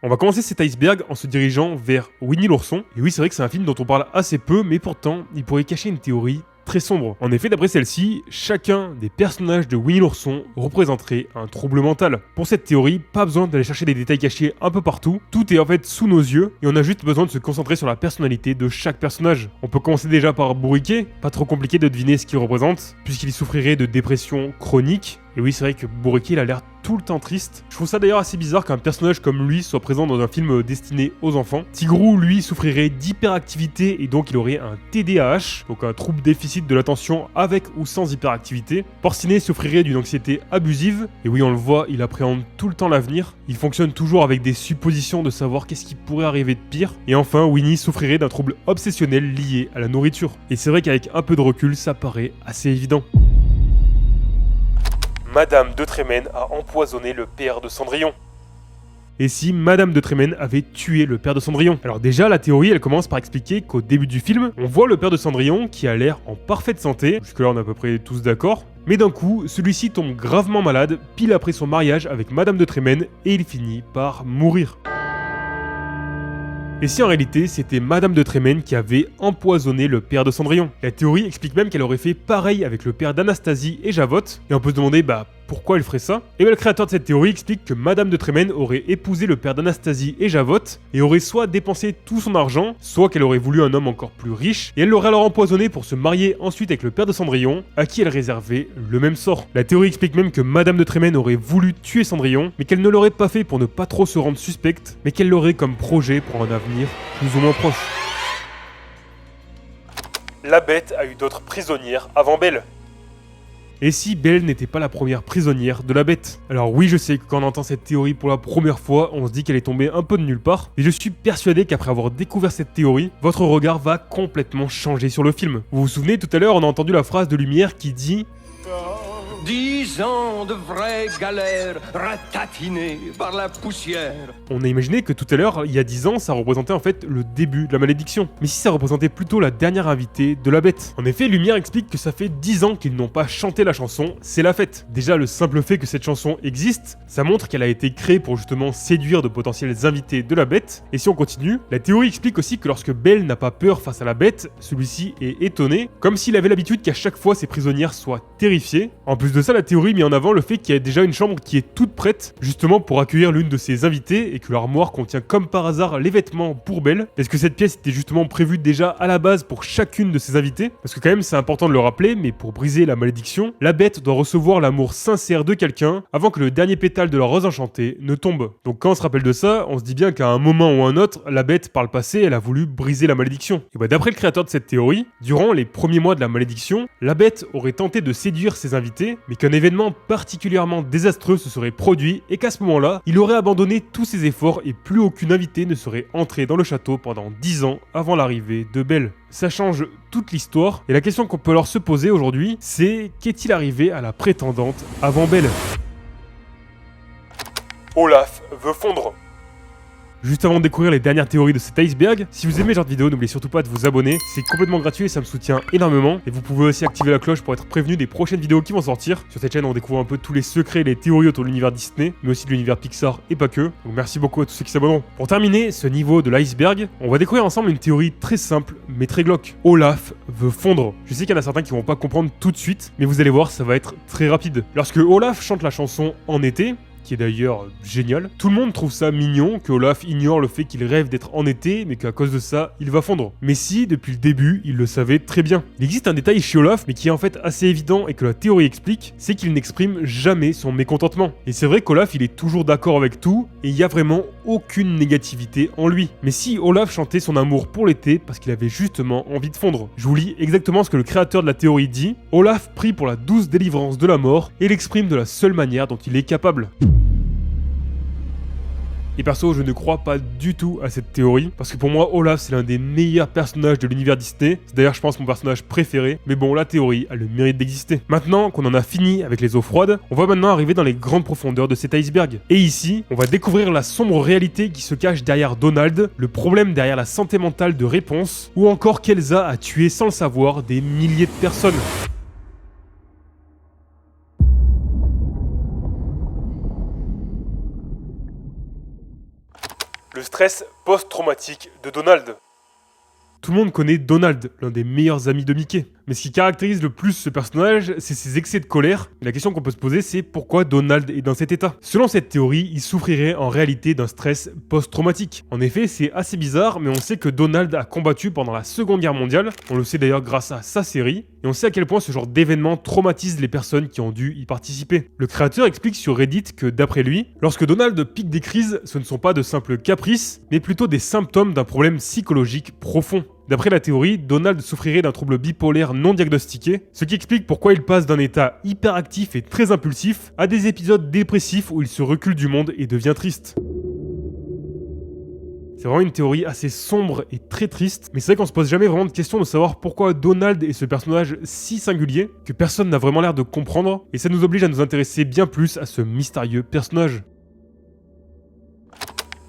On va commencer cet iceberg en se dirigeant vers Winnie l'ourson. Et oui, c'est vrai que c'est un film dont on parle assez peu, mais pourtant, il pourrait cacher une théorie très sombre. En effet, d'après celle-ci, chacun des personnages de Winnie l'ourson représenterait un trouble mental. Pour cette théorie, pas besoin d'aller chercher des détails cachés un peu partout, tout est en fait sous nos yeux, et on a juste besoin de se concentrer sur la personnalité de chaque personnage. On peut commencer déjà par Bourriquet, pas trop compliqué de deviner ce qu'il représente, puisqu'il souffrirait de dépression chronique. Et oui, c'est vrai que Bourriquet, il a l'air tout le temps triste. Je trouve ça d'ailleurs assez bizarre qu'un personnage comme lui soit présent dans un film destiné aux enfants. Tigrou, lui, souffrirait d'hyperactivité et donc il aurait un TDAH, donc un trouble déficit de l'attention avec ou sans hyperactivité. Porcinet souffrirait d'une anxiété abusive, et oui, on le voit, il appréhende tout le temps l'avenir. Il fonctionne toujours avec des suppositions de savoir qu'est-ce qui pourrait arriver de pire. Et enfin, Winnie souffrirait d'un trouble obsessionnel lié à la nourriture. Et c'est vrai qu'avec un peu de recul, ça paraît assez évident. Madame de Trémène a empoisonné le père de Cendrillon. Et si Madame de Trémène avait tué le père de Cendrillon? Alors déjà, la théorie, elle commence par expliquer qu'au début du film, on voit le père de Cendrillon qui a l'air en parfaite santé, jusque-là on est à peu près tous d'accord, mais d'un coup, celui-ci tombe gravement malade, pile après son mariage avec Madame de Trémène, et il finit par mourir. Et si en réalité c'était Madame de Trémène qui avait empoisonné le père de Cendrillon? La théorie explique même qu'elle aurait fait pareil avec le père d'Anastasie et Javotte, et on peut se demander pourquoi elle ferait ça? Et bien le créateur de cette théorie explique que Madame de Trémène aurait épousé le père d'Anastasie et Javotte, et aurait soit dépensé tout son argent, soit qu'elle aurait voulu un homme encore plus riche, et elle l'aurait alors empoisonné pour se marier ensuite avec le père de Cendrillon, à qui elle réservait le même sort. La théorie explique même que Madame de Trémène aurait voulu tuer Cendrillon, mais qu'elle ne l'aurait pas fait pour ne pas trop se rendre suspecte, mais qu'elle l'aurait comme projet pour un avenir plus ou moins proche. La Bête a eu d'autres prisonnières avant Belle. Et si Belle n'était pas la première prisonnière de la bête? Alors oui, je sais que quand on entend cette théorie pour la première fois, on se dit qu'elle est tombée un peu de nulle part, et je suis persuadé qu'après avoir découvert cette théorie, votre regard va complètement changer sur le film. Vous vous souvenez, tout à l'heure, on a entendu la phrase de Lumière qui dit 10 ans de vraie galère, ratatinée par la poussière. On a imaginé que tout à l'heure, il y a 10 ans, ça représentait en fait le début de la malédiction. Mais si ça représentait plutôt la dernière invitée de la bête. En effet, Lumière explique que ça fait 10 ans qu'ils n'ont pas chanté la chanson C'est la fête. Déjà, le simple fait que cette chanson existe, ça montre qu'elle a été créée pour justement séduire de potentiels invités de la bête. Et si on continue, la théorie explique aussi que lorsque Belle n'a pas peur face à la bête, celui-ci est étonné, comme s'il avait l'habitude qu'à chaque fois ses prisonnières soient terrifiées. En plus de ça, la théorie met en avant le fait qu'il y a déjà une chambre qui est toute prête, justement pour accueillir l'une de ses invités, et que l'armoire contient comme par hasard les vêtements pour Belle. Est-ce que cette pièce était justement prévue déjà à la base pour chacune de ses invités? Parce que quand même c'est important de le rappeler, mais pour briser la malédiction, la bête doit recevoir l'amour sincère de quelqu'un avant que le dernier pétale de la rose enchantée ne tombe. Donc quand on se rappelle de ça, on se dit bien qu'à un moment ou un autre, la bête par le passé, elle a voulu briser la malédiction. Et bah d'après le créateur de cette théorie, durant les premiers mois de la malédiction, la bête aurait tenté de séduire ses invités, mais qu'un événement particulièrement désastreux se serait produit et qu'à ce moment-là, il aurait abandonné tous ses efforts et plus aucune invitée ne serait entrée dans le château pendant 10 ans avant l'arrivée de Belle. Ça change toute l'histoire et la question qu'on peut alors se poser aujourd'hui, c'est qu'est-il arrivé à la prétendante avant Belle? Olaf veut fondre. Juste avant de découvrir les dernières théories de cet iceberg, si vous aimez ce genre de vidéo, n'oubliez surtout pas de vous abonner, c'est complètement gratuit et ça me soutient énormément. Et vous pouvez aussi activer la cloche pour être prévenu des prochaines vidéos qui vont sortir. Sur cette chaîne, on découvre un peu tous les secrets et les théories autour de l'univers Disney, mais aussi de l'univers Pixar et pas que. Donc merci beaucoup à tous ceux qui s'abonneront. Pour terminer ce niveau de l'iceberg, on va découvrir ensemble une théorie très simple mais très glauque. Olaf veut fondre. Je sais qu'il y en a certains qui vont pas comprendre tout de suite, mais vous allez voir, ça va être très rapide. Lorsque Olaf chante la chanson En été, qui est d'ailleurs génial. Tout le monde trouve ça mignon que Olaf ignore le fait qu'il rêve d'être en été, mais qu'à cause de ça, il va fondre. Mais si, depuis le début, il le savait très bien. Il existe un détail chez Olaf, mais qui est en fait assez évident et que la théorie explique, c'est qu'il n'exprime jamais son mécontentement. Et c'est vrai qu'Olaf, il est toujours d'accord avec tout, et il y a vraiment aucune négativité en lui. Mais si Olaf chantait son amour pour l'été, parce qu'il avait justement envie de fondre. Je vous lis exactement ce que le créateur de la théorie dit. Olaf prie pour la douce délivrance de la mort, et l'exprime de la seule manière dont il est capable. Et perso, je ne crois pas du tout à cette théorie, parce que pour moi, Olaf, c'est l'un des meilleurs personnages de l'univers Disney. C'est d'ailleurs, je pense, mon personnage préféré. Mais bon, la théorie a le mérite d'exister. Maintenant qu'on en a fini avec les eaux froides, on va maintenant arriver dans les grandes profondeurs de cet iceberg. Et ici, on va découvrir la sombre réalité qui se cache derrière Donald, le problème derrière la santé mentale de Réponse, ou encore qu'Elsa a tué sans le savoir des milliers de personnes. Le stress post-traumatique de Donald. Tout le monde connaît Donald, l'un des meilleurs amis de Mickey. Mais ce qui caractérise le plus ce personnage, c'est ses excès de colère. Et la question qu'on peut se poser, c'est pourquoi Donald est dans cet état. Selon cette théorie, il souffrirait en réalité d'un stress post-traumatique. En effet, c'est assez bizarre, mais on sait que Donald a combattu pendant la Seconde Guerre mondiale. On le sait d'ailleurs grâce à sa série. Et on sait à quel point ce genre d'événement traumatise les personnes qui ont dû y participer. Le créateur explique sur Reddit que d'après lui, lorsque Donald pique des crises, ce ne sont pas de simples caprices, mais plutôt des symptômes d'un problème psychologique profond. D'après la théorie, Donald souffrirait d'un trouble bipolaire non diagnostiqué, ce qui explique pourquoi il passe d'un état hyperactif et très impulsif à des épisodes dépressifs où il se recule du monde et devient triste. C'est vraiment une théorie assez sombre et très triste, mais c'est vrai qu'on se pose jamais vraiment de question de savoir pourquoi Donald est ce personnage si singulier que personne n'a vraiment l'air de comprendre, et ça nous oblige à nous intéresser bien plus à ce mystérieux personnage.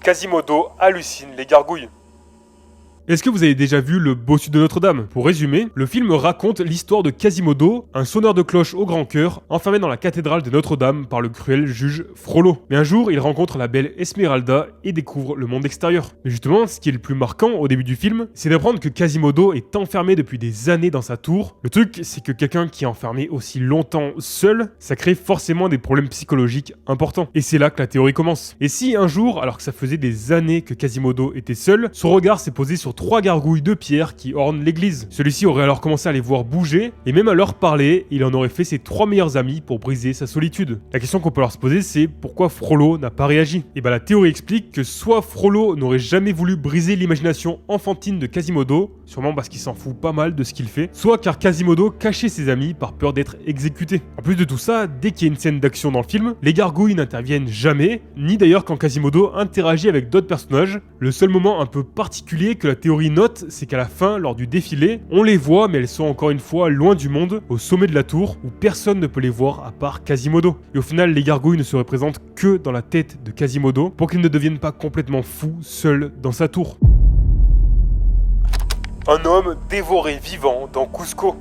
Quasimodo hallucine les gargouilles. Est-ce que vous avez déjà vu Le Bossu de Notre-Dame? Pour résumer, le film raconte l'histoire de Quasimodo, un sonneur de cloche au grand cœur, enfermé dans la cathédrale de Notre-Dame par le cruel juge Frollo. Mais un jour, il rencontre la belle Esmeralda et découvre le monde extérieur. Mais justement, ce qui est le plus marquant au début du film, c'est d'apprendre que Quasimodo est enfermé depuis des années dans sa tour. Le truc, c'est que quelqu'un qui est enfermé aussi longtemps seul, ça crée forcément des problèmes psychologiques importants. Et c'est là que la théorie commence. Et si un jour, alors que ça faisait des années que Quasimodo était seul, son regard s'est posé sur 3 gargouilles de pierre qui ornent l'église. Celui-ci aurait alors commencé à les voir bouger, et même à leur parler, il en aurait fait ses 3 meilleurs amis pour briser sa solitude. La question qu'on peut leur se poser, c'est pourquoi Frollo n'a pas réagi? Et la théorie explique que soit Frollo n'aurait jamais voulu briser l'imagination enfantine de Quasimodo, sûrement parce qu'il s'en fout pas mal de ce qu'il fait, soit car Quasimodo cachait ses amis par peur d'être exécuté. En plus de tout ça, dès qu'il y a une scène d'action dans le film, les gargouilles n'interviennent jamais, ni d'ailleurs quand Quasimodo interagit avec d'autres personnages. Le seul moment un peu particulier que la théorie note, c'est qu'à la fin, lors du défilé, on les voit, mais elles sont encore une fois loin du monde, au sommet de la tour, où personne ne peut les voir à part Quasimodo. Et au final, les gargouilles ne se représentent que dans la tête de Quasimodo, pour qu'il ne devienne pas complètement fou, seul dans sa tour. Un homme dévoré vivant dans Cusco.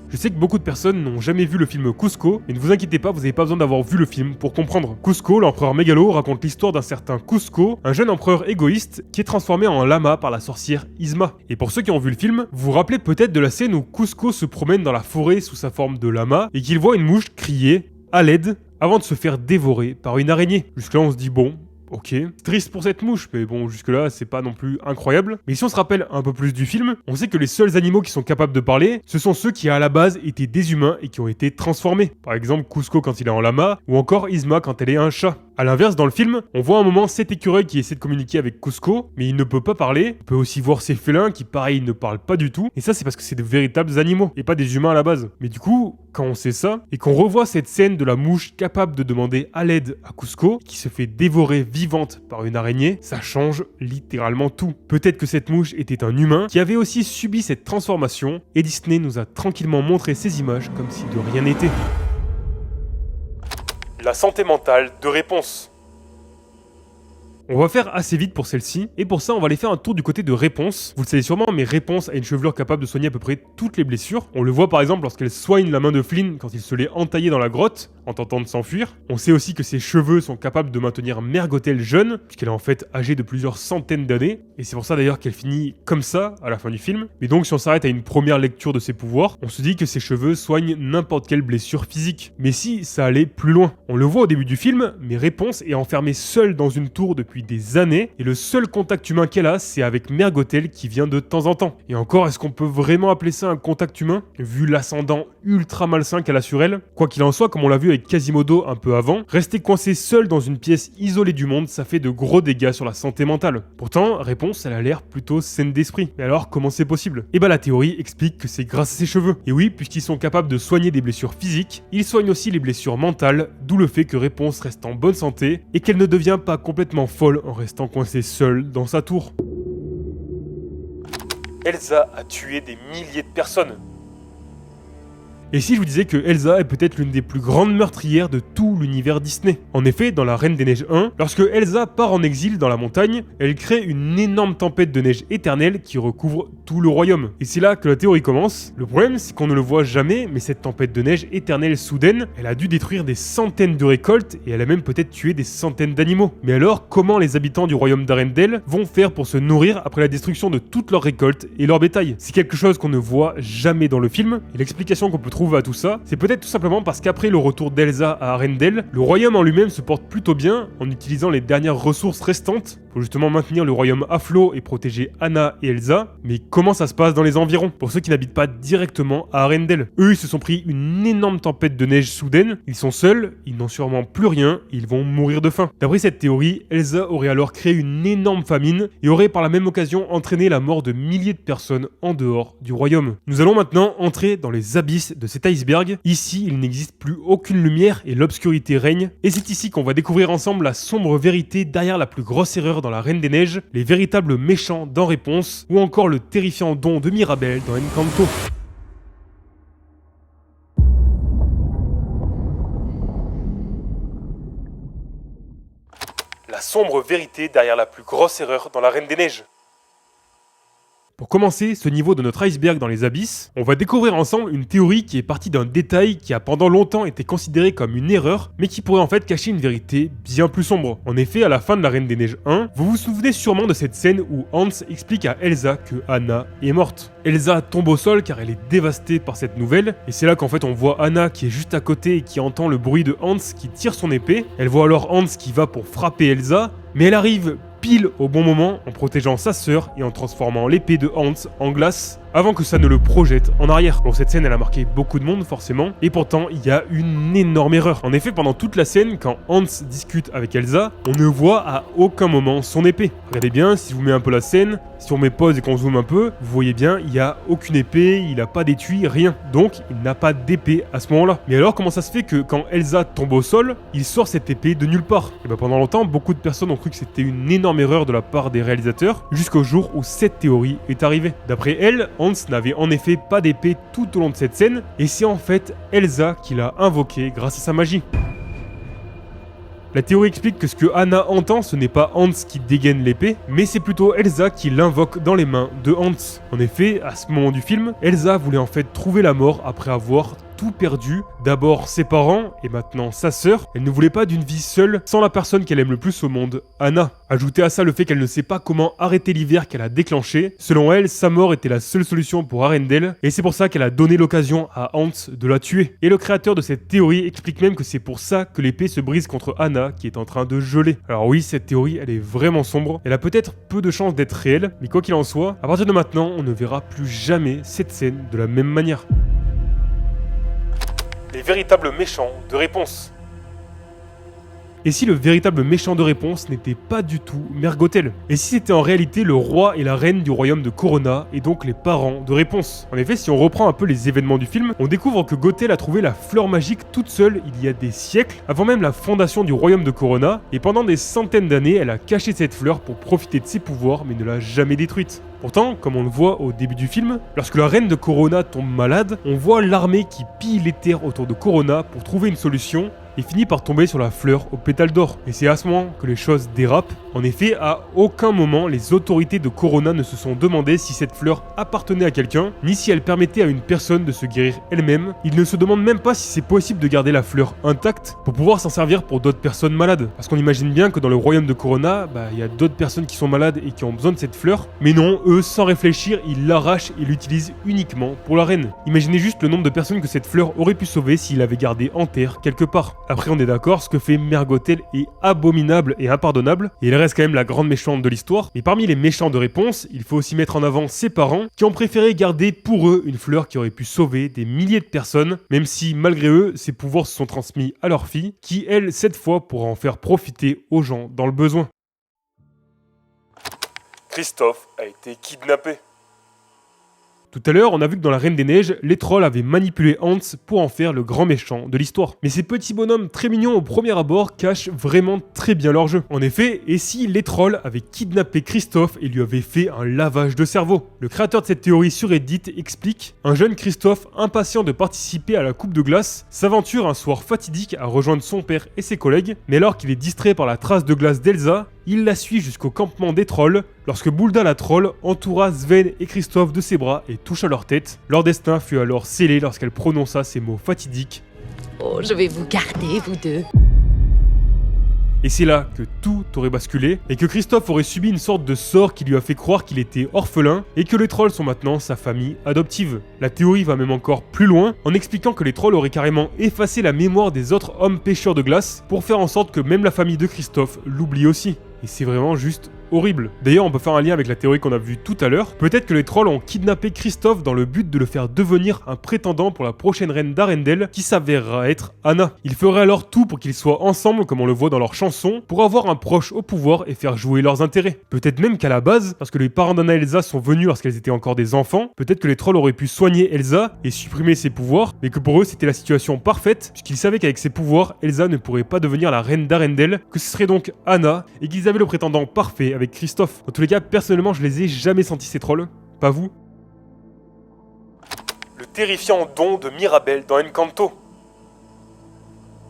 Je sais que beaucoup de personnes n'ont jamais vu le film Cusco, mais ne vous inquiétez pas, vous n'avez pas besoin d'avoir vu le film pour comprendre. Cusco, l'empereur mégalo, raconte l'histoire d'un certain Cusco, un jeune empereur égoïste qui est transformé en lama par la sorcière Isma. Et pour ceux qui ont vu le film, vous vous rappelez peut-être de la scène où Cusco se promène dans la forêt sous sa forme de lama et qu'il voit une mouche crier « à l'aide » avant de se faire dévorer par une araignée. Jusque là on se dit bon... Ok, triste pour cette mouche, mais bon, jusque-là, c'est pas non plus incroyable. Mais si on se rappelle un peu plus du film, on sait que les seuls animaux qui sont capables de parler, ce sont ceux qui à la base étaient des humains et qui ont été transformés. Par exemple, Cusco quand il est en lama, ou encore Isma quand elle est un chat. A l'inverse, dans le film, on voit un moment cet écureuil qui essaie de communiquer avec Cusco, mais il ne peut pas parler. On peut aussi voir ces félins qui, pareil, ne parlent pas du tout. Et ça, c'est parce que c'est de véritables animaux, et pas des humains à la base. Mais du coup, quand on sait ça, et qu'on revoit cette scène de la mouche capable de demander à l'aide à Cusco, qui se fait dévorer vivante par une araignée, ça change littéralement tout. Peut-être que cette mouche était un humain qui avait aussi subi cette transformation, et Disney nous a tranquillement montré ces images comme si de rien n'était. La santé mentale de Réponse. On va faire assez vite pour celle-ci, et pour ça on va aller faire un tour du côté de Réponse. Vous le savez sûrement, mais Réponse a une chevelure capable de soigner à peu près toutes les blessures. On le voit par exemple lorsqu'elle soigne la main de Flynn quand il se l'est entaillé dans la grotte, en tentant de s'enfuir. On sait aussi que ses cheveux sont capables de maintenir Mère Gothel jeune, puisqu'elle est en fait âgée de plusieurs centaines d'années, et c'est pour ça d'ailleurs qu'elle finit comme ça à la fin du film. Mais donc si on s'arrête à une première lecture de ses pouvoirs, on se dit que ses cheveux soignent n'importe quelle blessure physique. Mais si ça allait plus loin, on le voit au début du film, mais Réponse est enfermée seule dans une tour depuis des années, et le seul contact humain qu'elle a, c'est avec Mère Gothel qui vient de temps en temps. Et encore, est-ce qu'on peut vraiment appeler ça un contact humain, vu l'ascendant ultra malsain qu'elle a sur elle? Quoi qu'il en soit, comme on l'a vu avec Quasimodo un peu avant, rester coincé seul dans une pièce isolée du monde, ça fait de gros dégâts sur la santé mentale. Pourtant, Réponse, elle a l'air plutôt saine d'esprit. Mais alors, comment c'est possible? Et la théorie explique que c'est grâce à ses cheveux. Et oui, puisqu'ils sont capables de soigner des blessures physiques, ils soignent aussi les blessures mentales, d'où le fait que Réponse reste en bonne santé, et qu'elle ne devient pas complètement folle en restant coincée seule dans sa tour. Elsa a tué des milliers de personnes. Et si je vous disais que Elsa est peut-être l'une des plus grandes meurtrières de tout l'univers Disney? En effet, dans La Reine des Neiges 1, lorsque Elsa part en exil dans la montagne, elle crée une énorme tempête de neige éternelle qui recouvre tout le royaume. Et c'est là que la théorie commence. Le problème, c'est qu'on ne le voit jamais, mais cette tempête de neige éternelle soudaine, elle a dû détruire des centaines de récoltes et elle a même peut-être tué des centaines d'animaux. Mais alors, comment les habitants du royaume d'Arendelle vont faire pour se nourrir après la destruction de toutes leurs récoltes et leur bétail? C'est quelque chose qu'on ne voit jamais dans le film, et l'explication qu'on peut trouver à tout ça, c'est peut-être tout simplement parce qu'après le retour d'Elsa à Arendelle, le royaume en lui-même se porte plutôt bien en utilisant les dernières ressources restantes pour justement maintenir le royaume à flot et protéger Anna et Elsa. Mais comment ça se passe dans les environs? Pour ceux qui n'habitent pas directement à Arendelle, eux ils se sont pris une énorme tempête de neige soudaine, ils sont seuls, ils n'ont sûrement plus rien, et ils vont mourir de faim. D'après cette théorie, Elsa aurait alors créé une énorme famine et aurait par la même occasion entraîné la mort de milliers de personnes en dehors du royaume. Nous allons maintenant entrer dans les abysses de cet iceberg. Ici, il n'existe plus aucune lumière et l'obscurité règne, et c'est ici qu'on va découvrir ensemble la sombre vérité derrière la plus grosse erreur dans La Reine des Neiges, les véritables méchants dans Réponse, ou encore le terrifiant don de Mirabel dans Encanto. La sombre vérité derrière la plus grosse erreur dans La Reine des Neiges. Pour commencer ce niveau de notre iceberg dans les abysses, on va découvrir ensemble une théorie qui est partie d'un détail qui a pendant longtemps été considéré comme une erreur, mais qui pourrait en fait cacher une vérité bien plus sombre. En effet, à la fin de La Reine des Neiges 1, vous vous souvenez sûrement de cette scène où Hans explique à Elsa que Anna est morte. Elsa tombe au sol car elle est dévastée par cette nouvelle, et c'est là qu'en fait on voit Anna qui est juste à côté et qui entend le bruit de Hans qui tire son épée. Elle voit alors Hans qui va pour frapper Elsa, mais elle arrive pile au bon moment en protégeant sa sœur et en transformant l'épée de Hans en glace avant que ça ne le projette en arrière. Bon, cette scène elle a marqué beaucoup de monde forcément, et pourtant il y a une énorme erreur. En effet, pendant toute la scène, quand Hans discute avec Elsa, on ne voit à aucun moment son épée. Regardez bien, si je vous mets un peu la scène, si on met pause et qu'on zoome un peu, vous voyez bien, il n'y a aucune épée, il n'a pas d'étui, rien. Donc il n'a pas d'épée à ce moment-là. Mais alors comment ça se fait que quand Elsa tombe au sol, il sort cette épée de nulle part? Et bien pendant longtemps, beaucoup de personnes ont cru que c'était une énorme erreur de la part des réalisateurs, jusqu'au jour où cette théorie est arrivée. D'après elle, Hans n'avait en effet pas d'épée tout au long de cette scène, et c'est en fait Elsa qui l'a invoquée grâce à sa magie. La théorie explique que ce que Anna entend, ce n'est pas Hans qui dégaine l'épée, mais c'est plutôt Elsa qui l'invoque dans les mains de Hans. En effet, à ce moment du film, Elsa voulait en fait trouver la mort après avoir tout perdu, d'abord ses parents et maintenant sa sœur. Elle ne voulait pas d'une vie seule sans la personne qu'elle aime le plus au monde, Anna. Ajoutez à ça le fait qu'elle ne sait pas comment arrêter l'hiver qu'elle a déclenché. Selon elle, sa mort était la seule solution pour Arendelle, et c'est pour ça qu'elle a donné l'occasion à Hans de la tuer. Et le créateur de cette théorie explique même que c'est pour ça que l'épée se brise contre Anna qui est en train de geler. Alors oui, cette théorie elle est vraiment sombre, elle a peut-être peu de chances d'être réelle, mais quoi qu'il en soit, à partir de maintenant, on ne verra plus jamais cette scène de la même manière. Les véritables méchants de Réponse. Et si le véritable méchant de Réponse n'était pas du tout Mère Gothel? Et si c'était en réalité le roi et la reine du royaume de Corona, et donc les parents de Réponse? En effet, si on reprend un peu les événements du film, on découvre que Gothel a trouvé la fleur magique toute seule il y a des siècles, avant même la fondation du royaume de Corona, et pendant des centaines d'années, elle a caché cette fleur pour profiter de ses pouvoirs, mais ne l'a jamais détruite. Pourtant, comme on le voit au début du film, lorsque la reine de Corona tombe malade, on voit l'armée qui pille les terres autour de Corona pour trouver une solution, et finit par tomber sur la fleur aux pétales d'or. Et c'est à ce moment que les choses dérapent. En effet, à aucun moment, les autorités de Corona ne se sont demandé si cette fleur appartenait à quelqu'un, ni si elle permettait à une personne de se guérir elle-même. Ils ne se demandent même pas si c'est possible de garder la fleur intacte pour pouvoir s'en servir pour d'autres personnes malades. Parce qu'on imagine bien que dans le royaume de Corona, il y a d'autres personnes qui sont malades et qui ont besoin de cette fleur. Mais non, eux, sans réfléchir, ils l'arrachent et l'utilisent uniquement pour la reine. Imaginez juste le nombre de personnes que cette fleur aurait pu sauver s'il l'avait gardée en terre quelque part. Après on est d'accord, ce que fait Mère Gothel est abominable et impardonnable, et elle reste quand même la grande méchante de l'histoire, mais parmi les méchants de Réponse, il faut aussi mettre en avant ses parents, qui ont préféré garder pour eux une fleur qui aurait pu sauver des milliers de personnes, même si malgré eux, ses pouvoirs se sont transmis à leur fille, qui elle, cette fois, pourra en faire profiter aux gens dans le besoin. Christophe a été kidnappé. Tout à l'heure, on a vu que dans la Reine des Neiges, les trolls avaient manipulé Hans pour en faire le grand méchant de l'histoire. Mais ces petits bonhommes très mignons au premier abord cachent vraiment très bien leur jeu. En effet, et si les trolls avaient kidnappé Christophe et lui avaient fait un lavage de cerveau? Le créateur de cette théorie sur Reddit explique: un jeune Christophe, impatient de participer à la coupe de glace, s'aventure un soir fatidique à rejoindre son père et ses collègues, mais alors qu'il est distrait par la trace de glace d'Elsa, il la suit jusqu'au campement des trolls, lorsque Boulda la troll entoura Sven et Christophe de ses bras et toucha leur tête. Leur destin fut alors scellé lorsqu'elle prononça ces mots fatidiques. Oh, je vais vous garder, vous deux. Et c'est là que tout aurait basculé, et que Christophe aurait subi une sorte de sort qui lui a fait croire qu'il était orphelin, et que les trolls sont maintenant sa famille adoptive. La théorie va même encore plus loin, en expliquant que les trolls auraient carrément effacé la mémoire des autres hommes pêcheurs de glace, pour faire en sorte que même la famille de Christophe l'oublie aussi. Et c'est vraiment juste horrible. D'ailleurs, on peut faire un lien avec la théorie qu'on a vue tout à l'heure. Peut-être que les trolls ont kidnappé Christophe dans le but de le faire devenir un prétendant pour la prochaine reine d'Arendelle, qui s'avérera être Anna. Ils feraient alors tout pour qu'ils soient ensemble, comme on le voit dans leur chanson, pour avoir un proche au pouvoir et faire jouer leurs intérêts. Peut-être même qu'à la base, parce que les parents d'Anna et Elsa sont venus lorsqu'elles étaient encore des enfants, peut-être que les trolls auraient pu soigner Elsa et supprimer ses pouvoirs, mais que pour eux c'était la situation parfaite, puisqu'ils savaient qu'avec ses pouvoirs, Elsa ne pourrait pas devenir la reine d'Arendelle, que ce serait donc Anna, et qu'ils avaient le prétendant parfait avec Christophe. Dans tous les cas, personnellement, je les ai jamais sentis ces trolls. Pas vous? Le terrifiant don de Mirabel dans Encanto.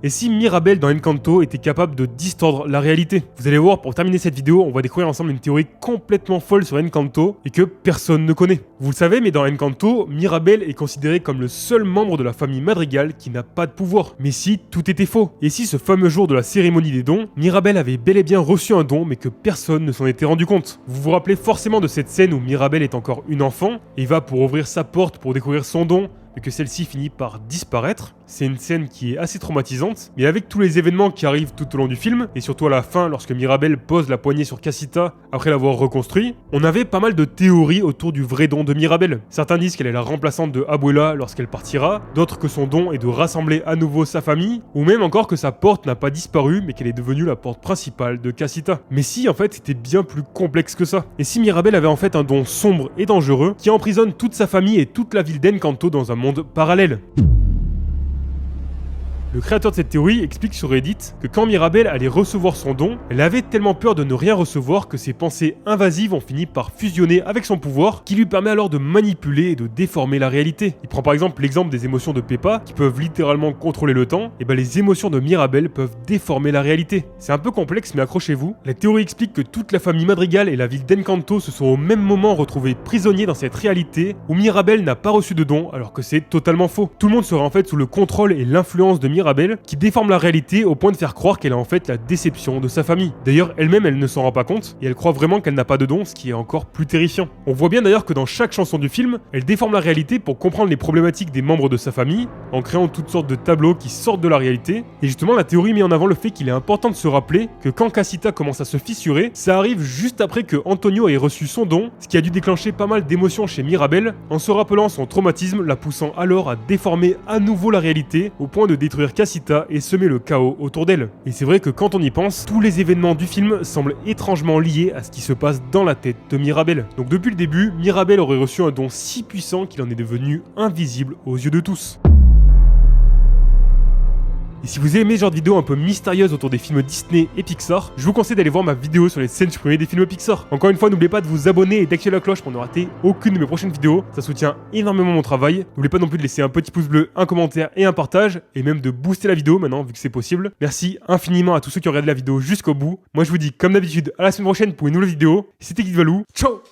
Et si Mirabel dans Encanto était capable de distordre la réalité? Vous allez voir, pour terminer cette vidéo, on va découvrir ensemble une théorie complètement folle sur Encanto et que personne ne connaît. Vous le savez, mais dans Encanto, Mirabel est considéré comme le seul membre de la famille Madrigal qui n'a pas de pouvoir. Mais si tout était faux? Et si ce fameux jour de la cérémonie des dons, Mirabel avait bel et bien reçu un don mais que personne ne s'en était rendu compte? Vous vous rappelez forcément de cette scène où Mirabel est encore une enfant et va pour ouvrir sa porte pour découvrir son don, et que celle-ci finit par disparaître. C'est une scène qui est assez traumatisante, mais avec tous les événements qui arrivent tout au long du film, et surtout à la fin lorsque Mirabel pose la poignée sur Casita après l'avoir reconstruit, on avait pas mal de théories autour du vrai don de Mirabel. Certains disent qu'elle est la remplaçante de Abuela lorsqu'elle partira, d'autres que son don est de rassembler à nouveau sa famille, ou même encore que sa porte n'a pas disparu mais qu'elle est devenue la porte principale de Casita. Mais si, en fait, c'était bien plus complexe que ça. Et si Mirabel avait en fait un don sombre et dangereux qui emprisonne toute sa famille et toute la ville d'Encanto dans un monde parallèle. Le créateur de cette théorie explique sur Reddit que quand Mirabel allait recevoir son don, elle avait tellement peur de ne rien recevoir que ses pensées invasives ont fini par fusionner avec son pouvoir, qui lui permet alors de manipuler et de déformer la réalité. Il prend par exemple l'exemple des émotions de Peppa, qui peuvent littéralement contrôler le temps, et les émotions de Mirabel peuvent déformer la réalité. C'est un peu complexe, mais accrochez-vous. La théorie explique que toute la famille Madrigal et la ville d'Encanto se sont au même moment retrouvés prisonniers dans cette réalité, où Mirabel n'a pas reçu de don, alors que c'est totalement faux. Tout le monde serait en fait sous le contrôle et l'influence de Mirabel, qui déforme la réalité au point de faire croire qu'elle est en fait la déception de sa famille. D'ailleurs, elle-même, elle ne s'en rend pas compte, et elle croit vraiment qu'elle n'a pas de don, ce qui est encore plus terrifiant. On voit bien d'ailleurs que dans chaque chanson du film, elle déforme la réalité pour comprendre les problématiques des membres de sa famille, en créant toutes sortes de tableaux qui sortent de la réalité, et justement la théorie met en avant le fait qu'il est important de se rappeler que quand Casita commence à se fissurer, ça arrive juste après que Antonio ait reçu son don, ce qui a dû déclencher pas mal d'émotions chez Mirabel, en se rappelant son traumatisme, la poussant alors à déformer à nouveau la réalité, au point de détruire Casita et semer le chaos autour d'elle. Et c'est vrai que quand on y pense, tous les événements du film semblent étrangement liés à ce qui se passe dans la tête de Mirabel. Donc depuis le début, Mirabel aurait reçu un don si puissant qu'il en est devenu invisible aux yeux de tous. Et si vous aimez ce genre de vidéos un peu mystérieuses autour des films Disney et Pixar, je vous conseille d'aller voir ma vidéo sur les scènes supprimées des films Pixar. Encore une fois, n'oubliez pas de vous abonner et d'activer la cloche pour ne rater aucune de mes prochaines vidéos, ça soutient énormément mon travail. N'oubliez pas non plus de laisser un petit pouce bleu, un commentaire et un partage, et même de booster la vidéo maintenant vu que c'est possible. Merci infiniment à tous ceux qui ont regardé la vidéo jusqu'au bout. Moi je vous dis comme d'habitude à la semaine prochaine pour une nouvelle vidéo. C'était Guy Valou, ciao.